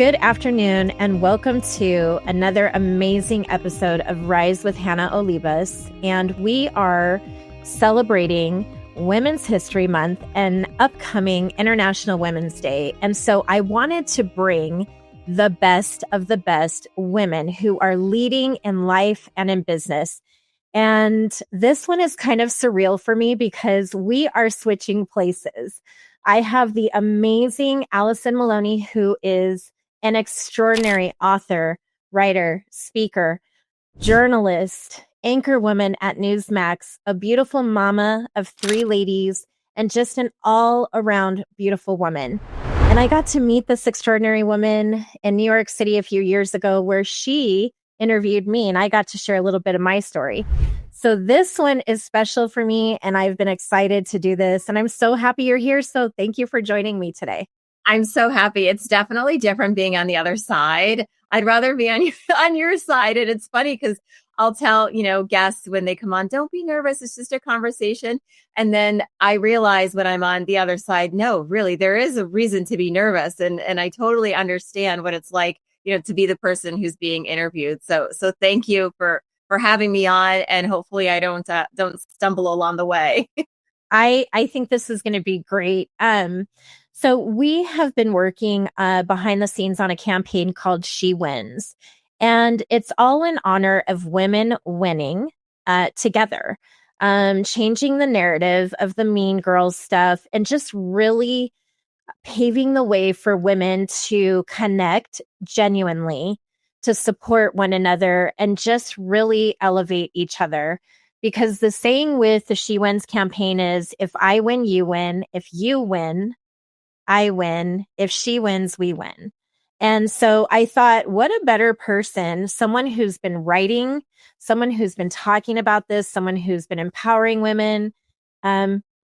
Good afternoon, and welcome to another amazing episode of Rise with Hanna Olivas. And we are celebrating Women's History Month and upcoming International Women's Day. And so I wanted to bring the best of the best women who are leading in life and in business. And this one is kind of surreal for me because we are switching places. I have the amazing Alison Maloni, who is an extraordinary author, writer, speaker, journalist, anchor woman at Newsmax, a beautiful mama of 3 ladies, and just an all-around beautiful woman. And I got to meet this extraordinary woman in New York City a few years ago where she interviewed me, and I got to share a little bit of my story. So this one is special for me, and I've been excited to do this, and I'm so happy you're here. So thank you for joining me today. I'm so happy. It's definitely different being on the other side. I'd rather be on your side. And it's funny because I'll tell, guests when they come on, don't be nervous. It's just a conversation. And then I realize when I'm on the other side, no, really, there is a reason to be nervous. And I totally understand what it's like, to be the person who's being interviewed. So thank you for having me on. And hopefully I don't stumble along the way. I think this is going to be great. So we have been working behind the scenes on a campaign called She Wins, and it's all in honor of women winning together, changing the narrative of the mean girls stuff and just really paving the way for women to connect genuinely, to support one another and just really elevate each other. Because the saying with the She Wins campaign is, if I win, you win. If you win, I win. If she wins, we win. And so I thought, what a better person, someone who's been writing, someone who's been talking about this, someone who's been empowering women,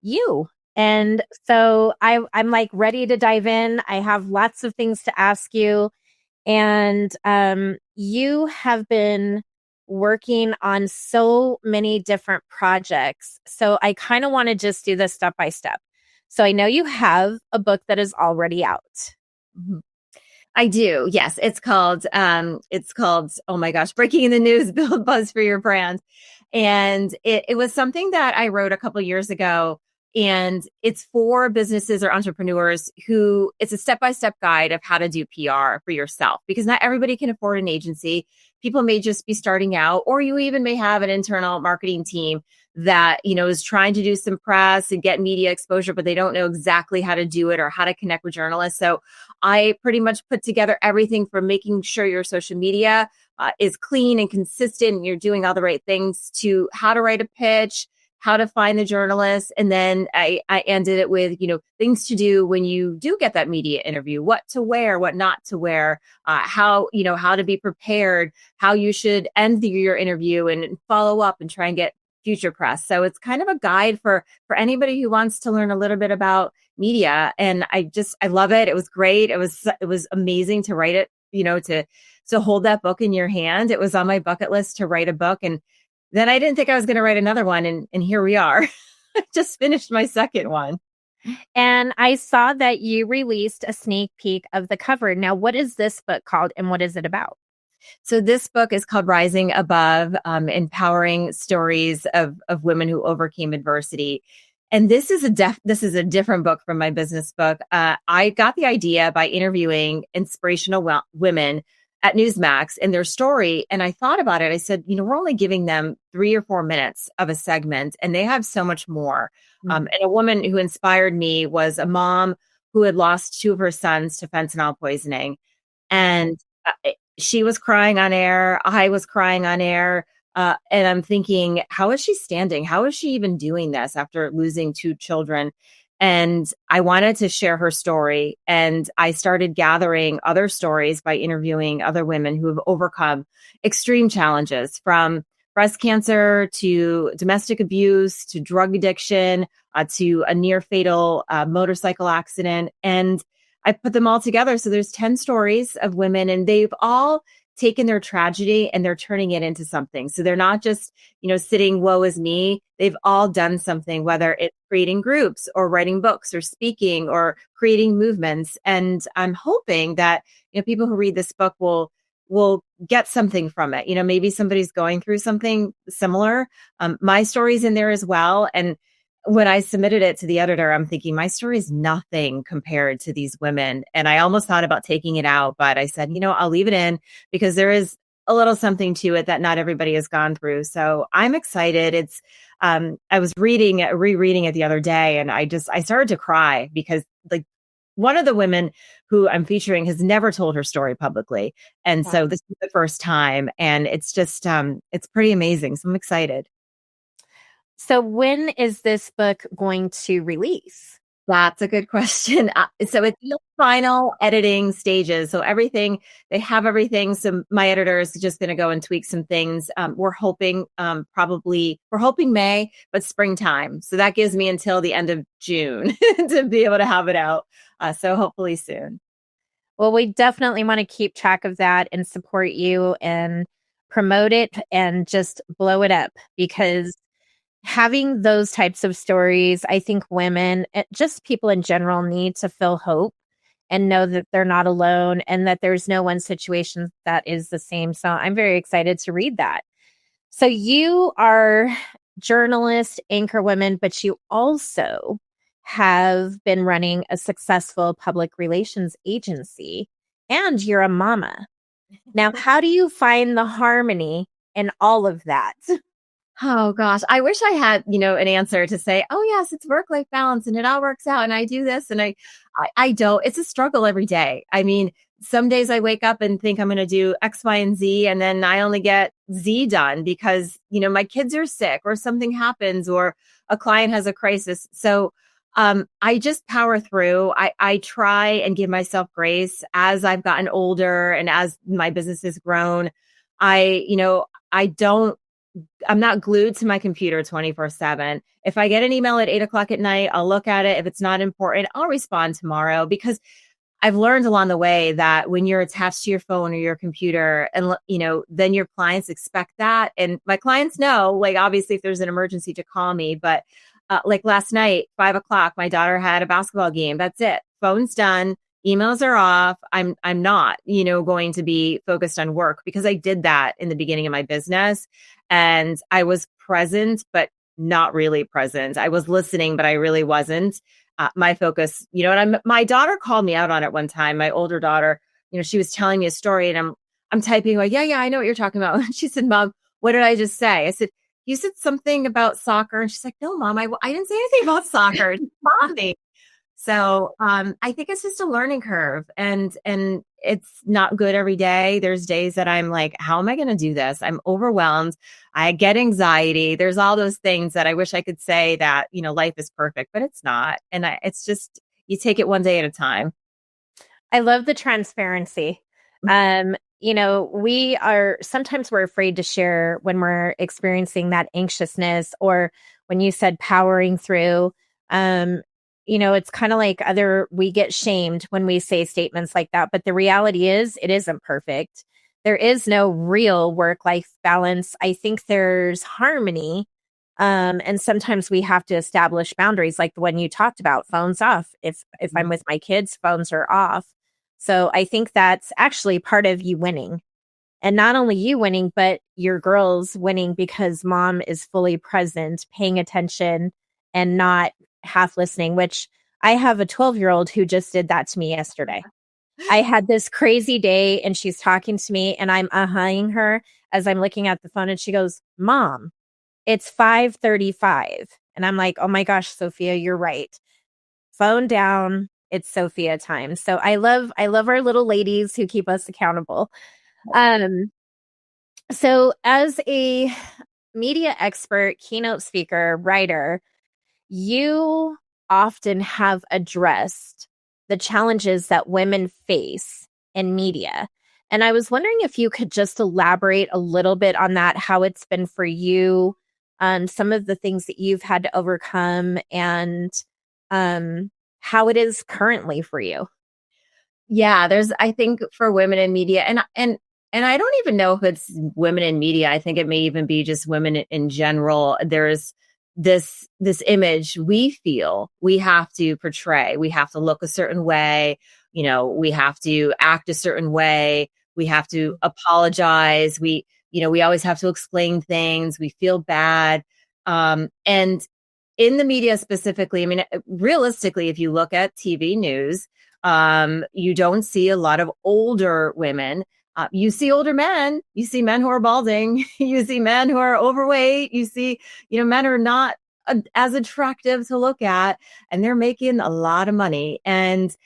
you. And so I'm like ready to dive in. I have lots of things to ask you. And you have been working on so many different projects. So I kind of want to just do this step by step. So I know you have a book that is already out. Mm-hmm. I do. Yes. It's called, oh my gosh, Breaking the News, Build Buzz for Your Brand. And it was something that I wrote a couple of years ago. And it's for businesses or entrepreneurs who it's a step-by-step guide of how to do PR for yourself, because not everybody can afford an agency. People may just be starting out, or you even may have an internal marketing team that, is trying to do some press and get media exposure, but they don't know exactly how to do it or how to connect with journalists. So I pretty much put together everything from making sure your social media is clean and consistent and you're doing all the right things to how to write a pitch, how to find the journalists. And then I ended it with, things to do when you do get that media interview, what to wear, what not to wear, how to be prepared, how you should end your interview and follow up and try and get future press. So it's kind of a guide for anybody who wants to learn a little bit about media. And I love it. It was great. It was amazing to write it, to hold that book in your hand. It was on my bucket list to write a book. And then I didn't think I was going to write another one. And here we are. I just finished my second one. And I saw that you released a sneak peek of the cover. Now, what is this book called and what is it about? So this book is called Rising Above, Empowering Stories of Women Who Overcame Adversity. And this is a different book from my business book. I got the idea by interviewing inspirational women at Newsmax and their story. And I thought about it. I said, we're only giving them 3 or 4 minutes of a segment and they have so much more. Mm-hmm. And a woman who inspired me was a mom who had lost 2 of her sons to fentanyl poisoning. And she was crying on air. I was crying on air. And I'm thinking, how is she standing? How is she even doing this after losing 2 children? And I wanted to share her story. And I started gathering other stories by interviewing other women who have overcome extreme challenges, from breast cancer to domestic abuse to drug addiction to a near fatal motorcycle accident. And I put them all together. So there's 10 stories of women, and they've all taken their tragedy and they're turning it into something. So they're not just, sitting, woe is me. They've all done something, whether it's creating groups or writing books or speaking or creating movements. And I'm hoping that, people who read this book will get something from it. Maybe somebody's going through something similar. My story's in there as well. And when I submitted it to the editor, I'm thinking my story is nothing compared to these women. And I almost thought about taking it out, but I said, I'll leave it in because there is a little something to it that not everybody has gone through. So I'm excited. I was rereading it the other day, and I started to cry because like one of the women who I'm featuring has never told her story publicly. And so this is the first time, and it's just, it's pretty amazing. So I'm excited. So when is this book going to release? That's a good question. So it's the final editing stages. So they have everything. So my editor is just going to go and tweak some things. We're hoping May, but springtime. So that gives me until the end of June to be able to have it out. So hopefully soon. Well, we definitely want to keep track of that and support you and promote it and just blow it up, because having those types of stories, I think women, just people in general, need to feel hope and know that they're not alone and that there's no one situation that is the same. So I'm very excited to read that. So you are journalist, anchor woman, but you also have been running a successful public relations agency, and you're a mama. Now, how do you find the harmony in all of that? Oh gosh, I wish I had, an answer to say, oh yes, it's work-life balance and it all works out and I do this and I don't. It's a struggle every day. I mean, some days I wake up and think I'm going to do X, Y, and Z, and then I only get Z done because, my kids are sick or something happens or a client has a crisis. So I just power through. I try and give myself grace as I've gotten older and as my business has grown. I'm not glued to my computer 24/7. If I get an email at 8:00 at night, I'll look at it. If it's not important, I'll respond tomorrow, because I've learned along the way that when you're attached to your phone or your computer and, then your clients expect that. And my clients know, like, obviously if there's an emergency to call me, but like last night, 5:00, my daughter had a basketball game. That's it. Phone's done. Emails are off. I'm not, going to be focused on work, because I did that in the beginning of my business and I was present, but not really present. I was listening, but I really wasn't. My focus, and my daughter called me out on it one time. My older daughter, she was telling me a story and I'm typing like, yeah, I know what you're talking about. She said, Mom, what did I just say? I said, you said something about soccer. And she's like, no, Mom, I didn't say anything about soccer. Mommy. So I think it's just a learning curve, and it's not good every day. There's days that I'm like, how am I going to do this? I'm overwhelmed. I get anxiety. There's all those things that I wish I could say that, life is perfect, but it's not. And it's just, you take it one day at a time. I love the transparency. Sometimes we're afraid to share when we're experiencing that anxiousness, or when you said powering through, it's kind of like we get shamed when we say statements like that. But the reality is it isn't perfect. There is no real work-life balance. I think there's harmony. And sometimes we have to establish boundaries, like the one you talked about, phones off. If I'm with my kids, phones are off. So I think that's actually part of you winning. And not only you winning, but your girls winning, because mom is fully present, paying attention and not half listening, which I have a 12-year-old who just did that to me yesterday. I had this crazy day and she's talking to me and I'm uh-huh-ing her as I'm looking at the phone, and she goes, Mom, it's 5:35. And I'm like, oh my gosh, Sophia, you're right. Phone down. It's Sophia time. So I love our little ladies who keep us accountable. So as a media expert, keynote speaker, writer, you often have addressed the challenges that women face in media. And I was wondering if you could just elaborate a little bit on that, how it's been for you, some of the things that you've had to overcome, and how it is currently for you. Yeah, I think for women in media, and And I don't even know if it's women in media. I think it may even be just women in general. There's this image we feel we have to portray. We have to look a certain way. We have to act a certain way. We have to apologize. We always have to explain things. We feel bad. And in the media specifically, I mean, realistically, if you look at TV news, you don't see a lot of older women. You see older men, you see men who are balding, you see men who are overweight, you see, men are not as attractive to look at, and they're making a lot of money. And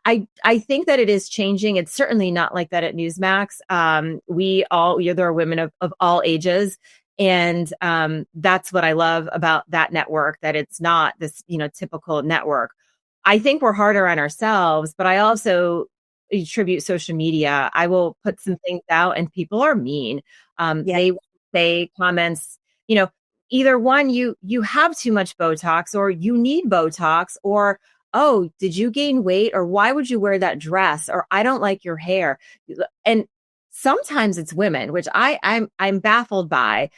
I think that it is changing. It's certainly not like that at Newsmax. There are women of all ages. And that's what I love about that network, that it's not this, typical network. I think we're harder on ourselves, but I also attribute social media. I will put some things out and people are mean. They say comments, either one, you have too much Botox, or you need Botox, or, oh, did you gain weight? Or why would you wear that dress? Or I don't like your hair. And sometimes it's women, which I'm baffled by.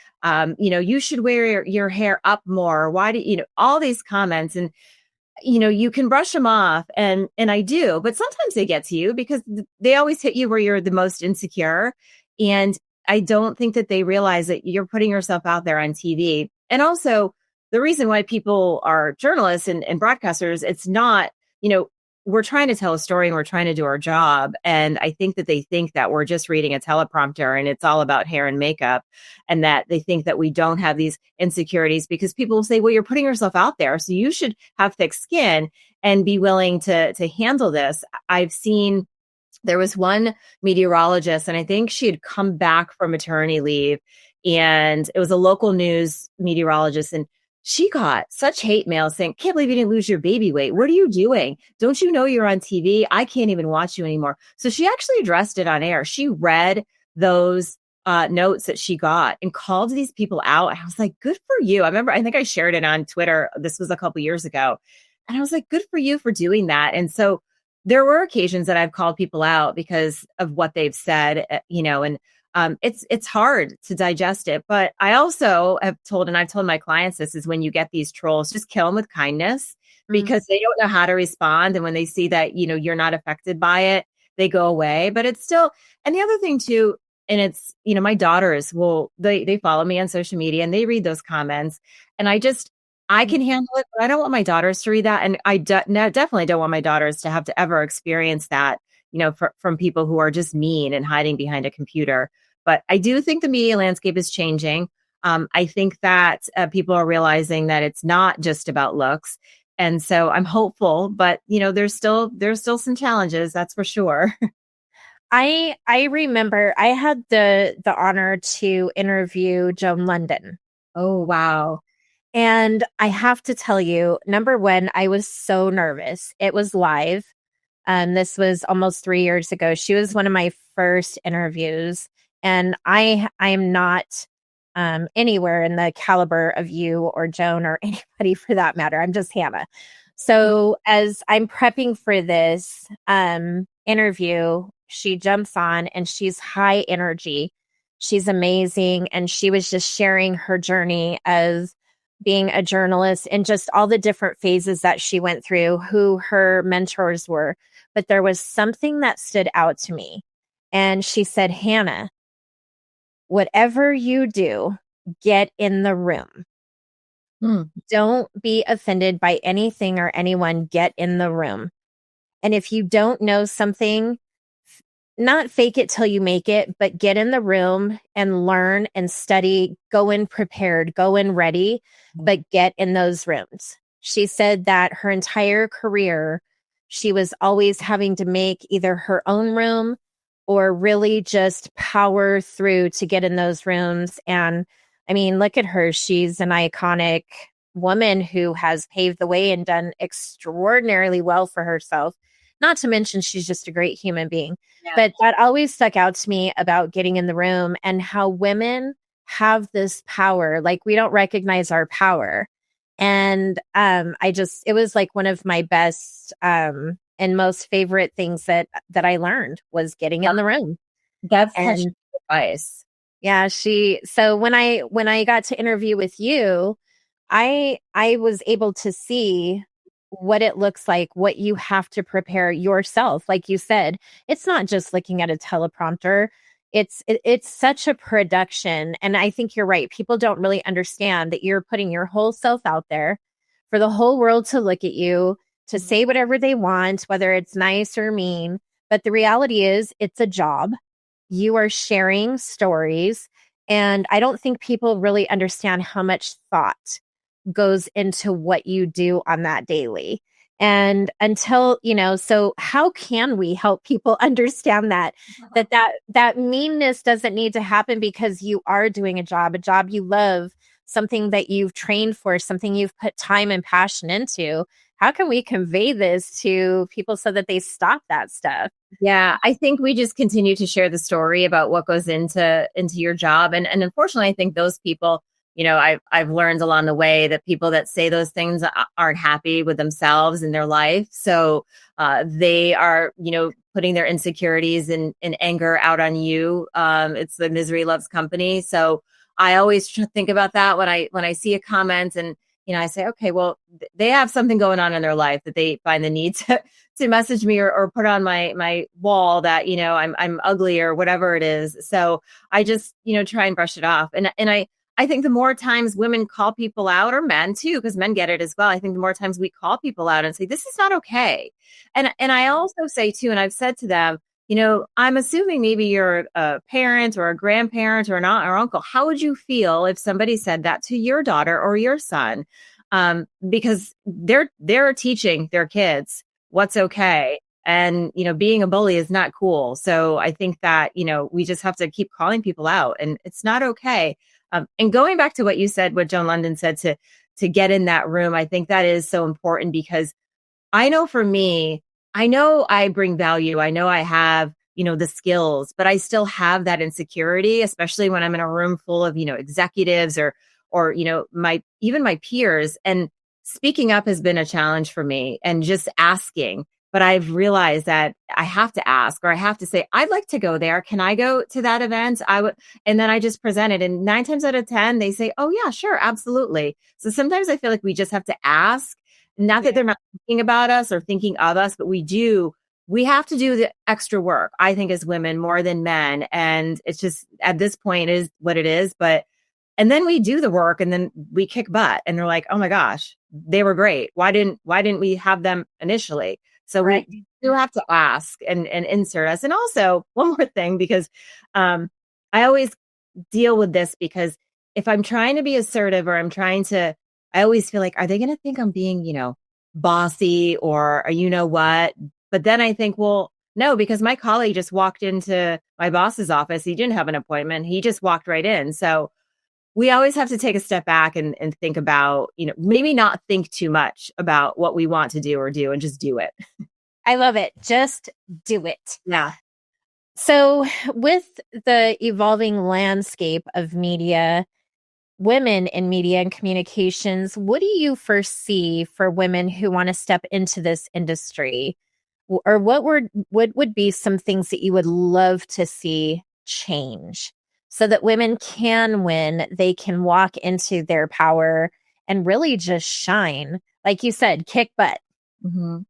You should wear your hair up more. Why do all these comments? And you can brush them off, and I do, but sometimes they get to you because they always hit you where you're the most insecure. And I don't think that they realize that you're putting yourself out there on TV. And also, the reason why people are journalists and broadcasters, it's not, we're trying to tell a story and we're trying to do our job. And I think that they think that we're just reading a teleprompter and it's all about hair and makeup, and that they think that we don't have these insecurities, because people will say, well, you're putting yourself out there, so you should have thick skin and be willing to handle this. I've seen, there was one meteorologist, and I think she had come back from maternity leave, and it was a local news meteorologist, and she got such hate mail saying, can't believe you didn't lose your baby weight. What are you doing? Don't you know you're on TV? I can't even watch you anymore. So she actually addressed it on air. She read those notes that she got and called these people out. I was like, good for you. I think I shared it on Twitter. This was a couple years ago. And I was like, good for you for doing that. And so there were occasions that I've called people out because of what they've said, and it's hard to digest it. But I also have told, and I've told my clients this, is when you get these trolls, just kill them with kindness, because they don't know how to respond. And when they see that, you're not affected by it, they go away. But it's still, and the other thing too, and it's, my daughters they follow me on social media and they read those comments, and I can handle it, but I don't want my daughters to read that. And I definitely don't want my daughters to have to ever experience that, from people who are just mean and hiding behind a computer. But I do think the media landscape is changing. I think that people are realizing that it's not just about looks. And so I'm hopeful, but there's still some challenges, that's for sure. I remember I had the honor to interview Joan London. Oh, wow. And I have to tell you, number one, I was so nervous. It was live. This was almost 3 years ago. She was one of my first interviews. And I am not anywhere in the caliber of you or Joan or anybody for that matter. I'm just Hanna. So as I'm prepping for this interview, she jumps on and she's high energy. She's amazing. And she was just sharing her journey as being a journalist and just all the different phases that she went through, who her mentors were. But there was something that stood out to me. And she said, Hanna, whatever you do, get in the room. Don't be offended by anything or anyone. Get in the room. And if you don't know something, not fake it till you make it, but get in the room and learn and study, go in prepared, go in ready, but get in those rooms. She said that her entire career, she was always having to make either her own room or really just power through to get in those rooms. And I mean, look at her. She's an iconic woman who has paved the way and done extraordinarily well for herself. Not to mention, she's just a great human being. Yeah. But that always stuck out to me about getting in the room and how women have this power. Like, we don't recognize our power. And it was like one of my best and most favorite things that I learned was getting in the room. That's such And advice. yeah, so when I got to interview with you, I was able to see what it looks like, what you have to prepare yourself. Like you said, it's not just looking at a teleprompter. It's such a production. And I think you're right. People don't really understand that you're putting your whole self out there for the whole world to look at you, to say whatever they want, whether it's nice or mean. But the reality is it's a job. You are sharing stories. And I don't think people really understand how much thought goes into what you do on that daily. And until, so how can we help people understand that meanness doesn't need to happen because you are doing a job you love, something that you've trained for, something you've put time and passion into? How can we convey this to people so that they stop that stuff? Yeah, I think we just continue to share the story about what goes into your job. And unfortunately, I think those people, I've learned along the way that people that say those things aren't happy with themselves in their life. So they are, putting their insecurities and anger out on you. It's the misery loves company. So I always think about that when I see a comment, and I say, okay, well, they have something going on in their life that they find the need to message me or put on my wall that, I'm ugly or whatever it is. So I just, try and brush it off. And I think the more times women call people out, or men too, because men get it as well. I think the more times we call people out and say, this is not okay. And I also say too, and I've said to them, I'm assuming maybe you're a parent or a grandparent or an aunt or uncle. How would you feel if somebody said that to your daughter or your son? Because they're teaching their kids what's okay. And, being a bully is not cool. So I think that, we just have to keep calling people out, and it's not okay. And going back to what you said, what Joan London said, to get in that room, I think that is so important, because I know for me, I know I bring value. I know I have, the skills, but I still have that insecurity, especially when I'm in a room full of, executives or, my peers. And speaking up has been a challenge for me, and just asking. But I've realized that I have to ask, or I have to say, I'd like to go there. Can I go to that event? I would. And then I just present it. And 9 times out of 10, they say, oh yeah, sure. Absolutely. So sometimes I feel like we just have to ask, not that they're not thinking about us or thinking of us, but we have to do the extra work, I think, as women more than men. And it's just, at this point, is what it is. And then we do the work, and then we kick butt, and they're like, oh my gosh, they were great. Why didn't we have them initially? So right. We do have to ask and insert us. And also one more thing, because I always deal with this, because if I'm trying to be assertive, or I always feel like, are they going to think I'm being, bossy or what? But then I think, well, no, because my colleague just walked into my boss's office. He didn't have an appointment. He just walked right in. So we always have to take a step back and think about, maybe not think too much about what we want to do and just do it. I love it. Just do it. Yeah. So with the evolving landscape of media, women in media and communications, what do you foresee for women who want to step into this industry? Or what would be some things that you would love to see change so that women can win, they can walk into their power and really just shine? Like you said, kick butt. Mm-hmm.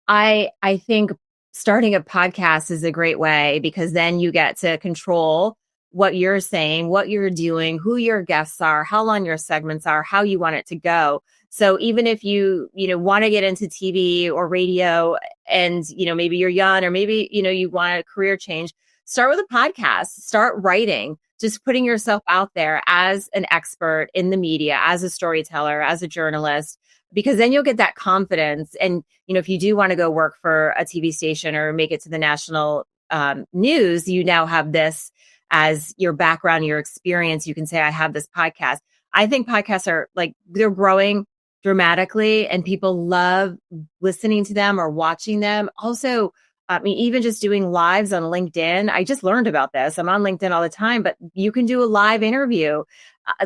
I think starting a podcast is a great way, because then you get to control what you're saying, what you're doing, who your guests are, how long your segments are, how you want it to go. So even if you want to get into TV or radio, and, maybe you're young, or maybe, you want a career change, start with a podcast, start writing, just putting yourself out there as an expert in the media, as a storyteller, as a journalist, because then you'll get that confidence. And, if you do want to go work for a TV station or make it to the national news, you now have this as your background, your experience. You can say, I have this podcast. I think podcasts are they're growing dramatically, and people love listening to them or watching them. Also, even just doing lives on LinkedIn. I just learned about this. I'm on LinkedIn all the time, but you can do a live interview,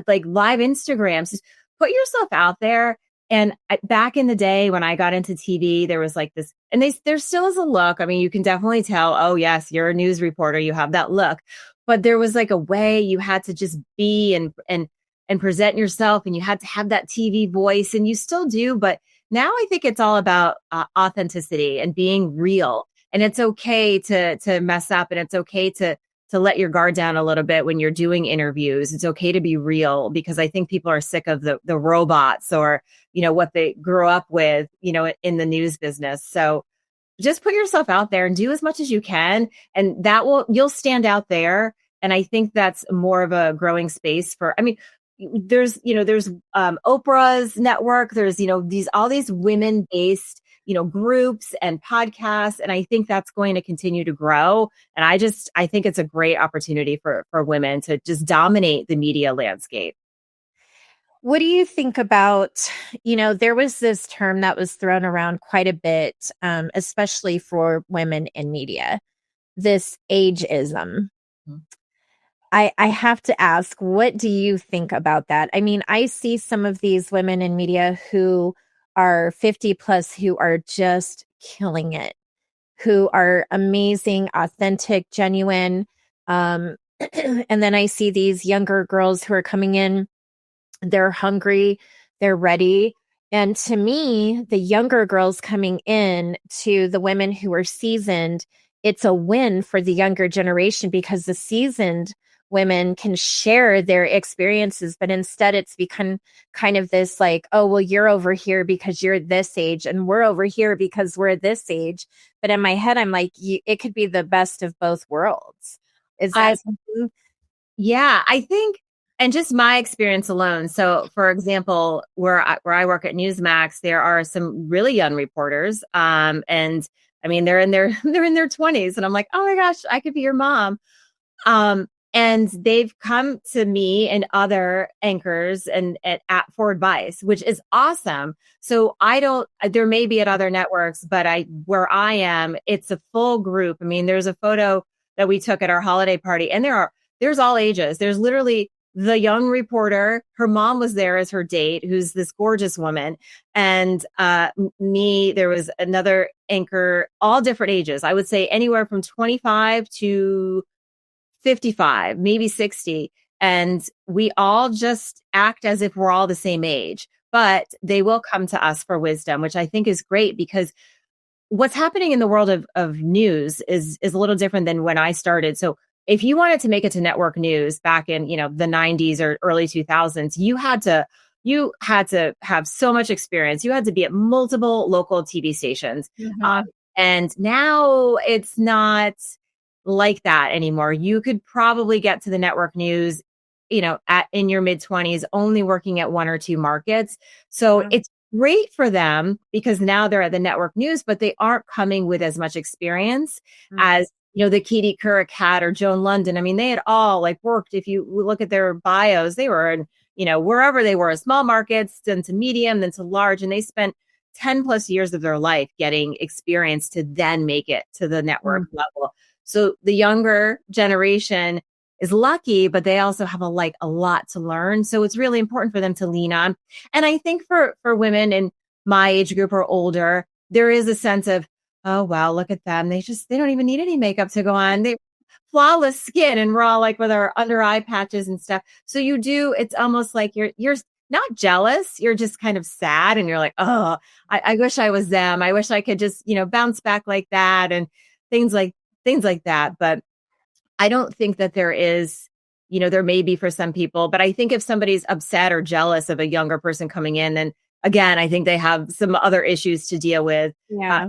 like live Instagrams. Just put yourself out there And back in the day when I got into TV, there was like this, and there still is a look. I mean, you can definitely tell, oh yes, you're a news reporter, you have that look. But there was like a way you had to just be and present yourself, and you had to have that TV voice, and you still do. But now I think it's all about authenticity and being real. And it's okay to mess up, and it's okay to let your guard down a little bit when you're doing interviews. It's okay to be real, because I think people are sick of the robots, or, what they grew up with, in the news business. So just put yourself out there and do as much as you can. And you'll stand out there. And I think that's more of a growing space there's Oprah's network. There's, all these women-based, groups and podcasts. And I think that's going to continue to grow. And I think it's a great opportunity for women to just dominate the media landscape. What do you think about, there was this term that was thrown around quite a bit, especially for women in media, this ageism. Mm-hmm. I have to ask, what do you think about that? I mean, I see some of these women in media who are 50 plus, who are just killing it, who are amazing, authentic, genuine. And then I see these younger girls who are coming in. They're hungry, they're ready. And to me, the younger girls coming in to the women who are seasoned, it's a win for the younger generation, because the seasoned women can share their experiences, but instead it's become kind of this like, oh, well, you're over here because you're this age, and we're over here because we're this age. But in my head, I'm like, it could be the best of both worlds. Is that something? Yeah, I think, and just my experience alone. So, for example, where I work at Newsmax, there are some really young reporters, and I mean they're in their 20s, and I'm like, oh my gosh, I could be your mom. And they've come to me and other anchors and for advice, which is awesome. So there may be at other networks, but where I am, it's a full group. I mean, there's a photo that we took at our holiday party, and there's all ages. There's literally the young reporter, her mom was there as her date, who's this gorgeous woman. And me, there was another anchor, all different ages. I would say anywhere from 25 to 55, maybe 60. And we all just act as if we're all the same age, but they will come to us for wisdom, which I think is great, because what's happening in the world of news is a little different than when I started. So if you wanted to make it to network news back in, the 90s or early 2000s, you had to have so much experience. You had to be at multiple local TV stations. Mm-hmm. And now it's not like that anymore. You could probably get to the network news, in your mid-20s, only working at one or two markets. So it's great for them, because now they're at the network news, but they aren't coming with as much experience as the Katie Couric had, or Joan London. I mean, they had all worked. If you look at their bios, they were in, wherever they were, small markets, then to medium, then to large. And they spent 10 plus years of their life getting experience to then make it to the network level. So the younger generation is lucky, but they also have a lot to learn. So it's really important for them to lean on. And I think for women in my age group or older, there is a sense of, oh, wow, look at them. They don't even need any makeup to go on. They flawless skin, and we're all with our under eye patches and stuff. So it's almost like you're not jealous. You're just kind of sad, and you're like, oh, I wish I was them. I wish I could just, bounce back like that, and things like that. But I don't think that there is, there may be for some people, but I think if somebody's upset or jealous of a younger person coming in, then again, I think they have some other issues to deal with. Yeah.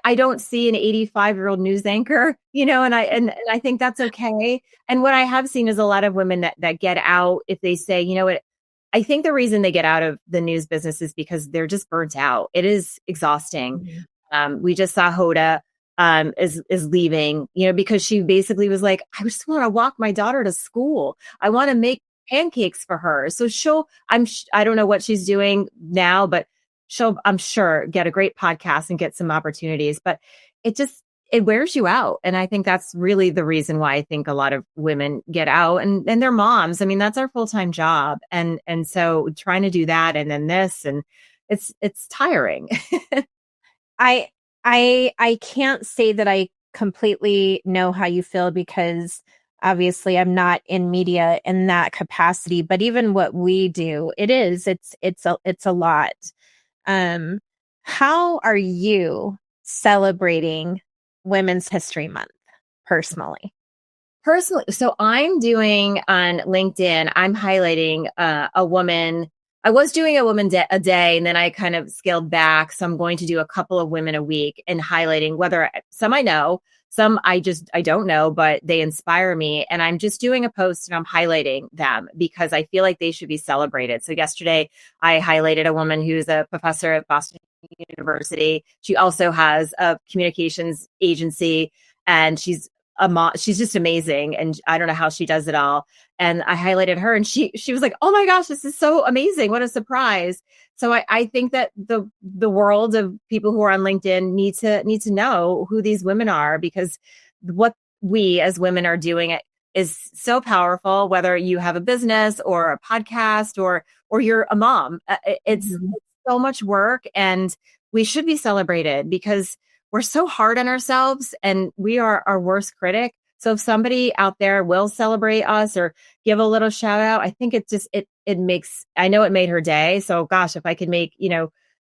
I don't see an 85-year-old news anchor, and I think that's okay. And what I have seen is a lot of women that get out, if they say, what, I think the reason they get out of the news business is because they're just burnt out. It is exhausting. Mm-hmm. We just saw Hoda is leaving, because she basically was like, I just want to walk my daughter to school. I want to make pancakes for her. So I don't know what she's doing now, but she'll, I'm sure, get a great podcast and get some opportunities. But it wears you out. And I think that's really the reason why I think a lot of women get out and they're moms. I mean, that's our full-time job. And so trying to do that and then this, and it's tiring. I I can't say that I completely know how you feel because obviously I'm not in media in that capacity, but even what we do, it's a lot. Um, how are you celebrating Women's History Month personally? Personally, so I'm doing on LinkedIn, I'm highlighting a woman. I was doing a woman a day, and then I kind of scaled back. So I'm going to do a couple of women a week and highlighting whether some I know, some I don't know, but they inspire me. And I'm just doing a post and I'm highlighting them because I feel like they should be celebrated. So yesterday I highlighted a woman who's a professor at Boston University. She also has a communications agency and she's a mom. She's just amazing. And I don't know how she does it all. And I highlighted her and she was like, oh my gosh, this is so amazing. What a surprise. So I think that the world of people who are on LinkedIn need to know who these women are, because what we as women are doing is so powerful, whether you have a business or a podcast or you're a mom. It's so much work and we should be celebrated because we're so hard on ourselves and we are our worst critic. So if somebody out there will celebrate us or give a little shout out, I think it makes, I know it made her day. So gosh, if I could make,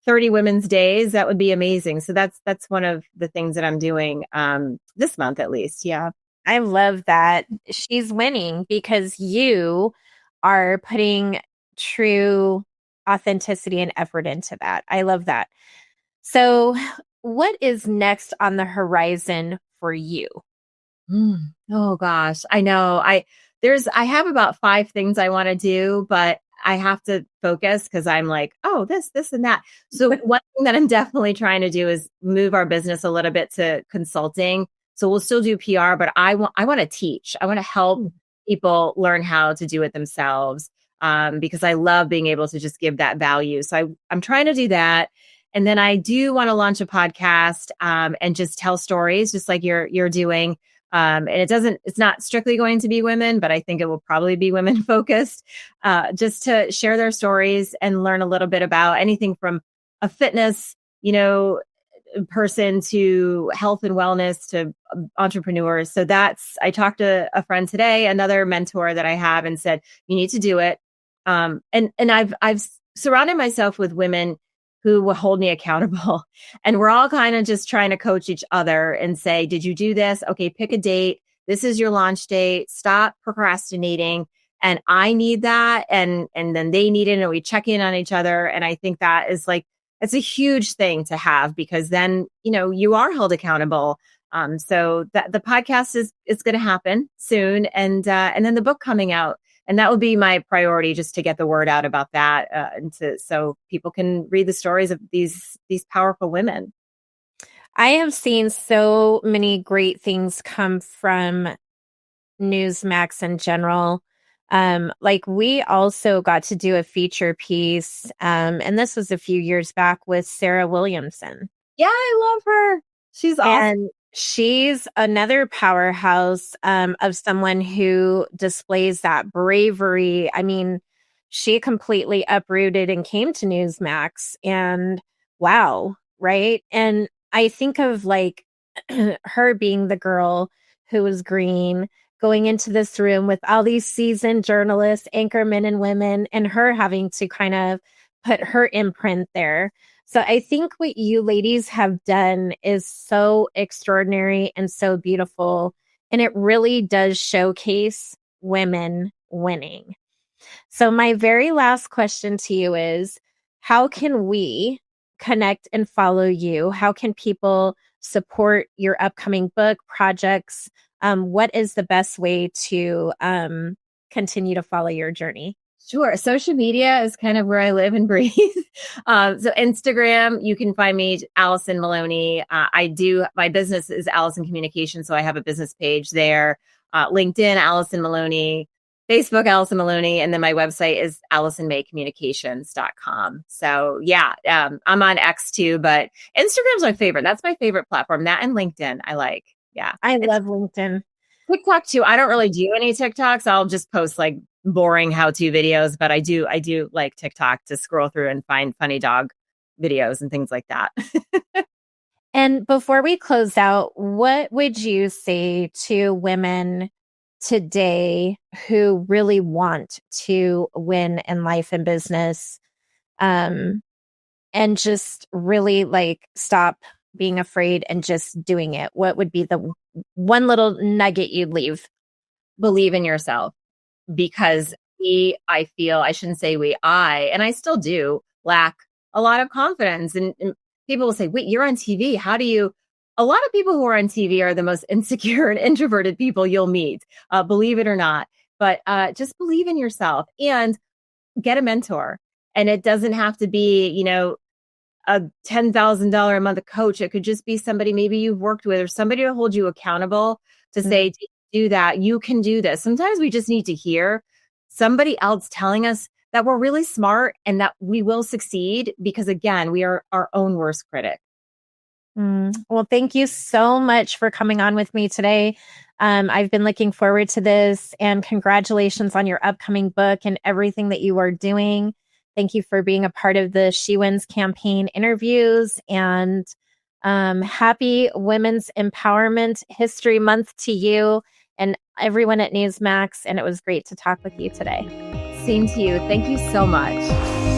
30 women's days, that would be amazing. So that's one of the things that I'm doing this month at least. Yeah. I love that. She's winning because you are putting true authenticity and effort into that. I love that. So, what is next on the horizon for you? Oh gosh, I know. I have about 5 things I want to do, but I have to focus because I'm like, oh, this, and that. So one thing that I'm definitely trying to do is move our business a little bit to consulting. So we'll still do PR, but I want to teach. I want to help people learn how to do it themselves because I love being able to just give that value. So I'm trying to do that. And then I do want to launch a podcast and just tell stories, just like you're doing. And it's not strictly going to be women, but I think it will probably be women focused, just to share their stories and learn a little bit about anything from a fitness, person to health and wellness to entrepreneurs. So I talked to a friend today, another mentor that I have, and said, you need to do it. And I've surrounded myself with women who will hold me accountable. And we're all kind of just trying to coach each other and say, did you do this? Okay, pick a date. This is your launch date. Stop procrastinating. And I need that. And then they need it. And we check in on each other. And I think that is it's a huge thing to have because then, you are held accountable. So that the podcast is going to happen soon. And then the book coming out. And that would be my priority, just to get the word out about that, so people can read the stories of these powerful women. I have seen so many great things come from Newsmax in general. We also got to do a feature piece, and this was a few years back with Sarah Williamson. Yeah, I love her. She's awesome. And she's another powerhouse of someone who displays that bravery. I mean, she completely uprooted and came to Newsmax and wow, right? And I think of her being the girl who was green, going into this room with all these seasoned journalists, anchormen and women, and her having to kind of put her imprint there. So I think what you ladies have done is so extraordinary and so beautiful. And it really does showcase women winning. So my very last question to you is, how can we connect and follow you? How can people support your upcoming book projects? What is the best way to continue to follow your journey? Sure. Social media is kind of where I live and breathe. So Instagram, you can find me, Alison Maloni. My business is Alison Communications, so I have a business page there. LinkedIn, Alison Maloni. Facebook, Alison Maloni, and then my website is AlisonMayCommunications.com. So yeah, I'm on X too, but Instagram's my favorite. That's my favorite platform. That and LinkedIn, I like. Yeah, I love LinkedIn. TikTok too. I don't really do any TikToks. I'll just post like boring how-to videos, but I do like TikTok to scroll through and find funny dog videos and things like that. And before we close out, what would you say to women today who really want to win in life and business, and just really like stop being afraid and just doing it? What would be the one little nugget you'd leave? Believe in yourself, because I feel, I shouldn't say and I still do lack a lot of confidence. And people will say, wait, you're on TV. How do you? A lot of people who are on TV are the most insecure and introverted people you'll meet, believe it or not. But just believe in yourself and get a mentor. And it doesn't have to be, a $10,000 a month coach. It could just be somebody maybe you've worked with, or somebody to hold you accountable to say, do that. You can do this. Sometimes we just need to hear somebody else telling us that we're really smart and that we will succeed, because again, we are our own worst critic. Well, thank you so much for coming on with me today. I've been looking forward to this, and congratulations on your upcoming book and everything that you are doing. Thank you for being a part of the She Wins campaign interviews, and happy Women's Empowerment History Month to you and everyone at Newsmax. And it was great to talk with you today. Same to you. Thank you so much.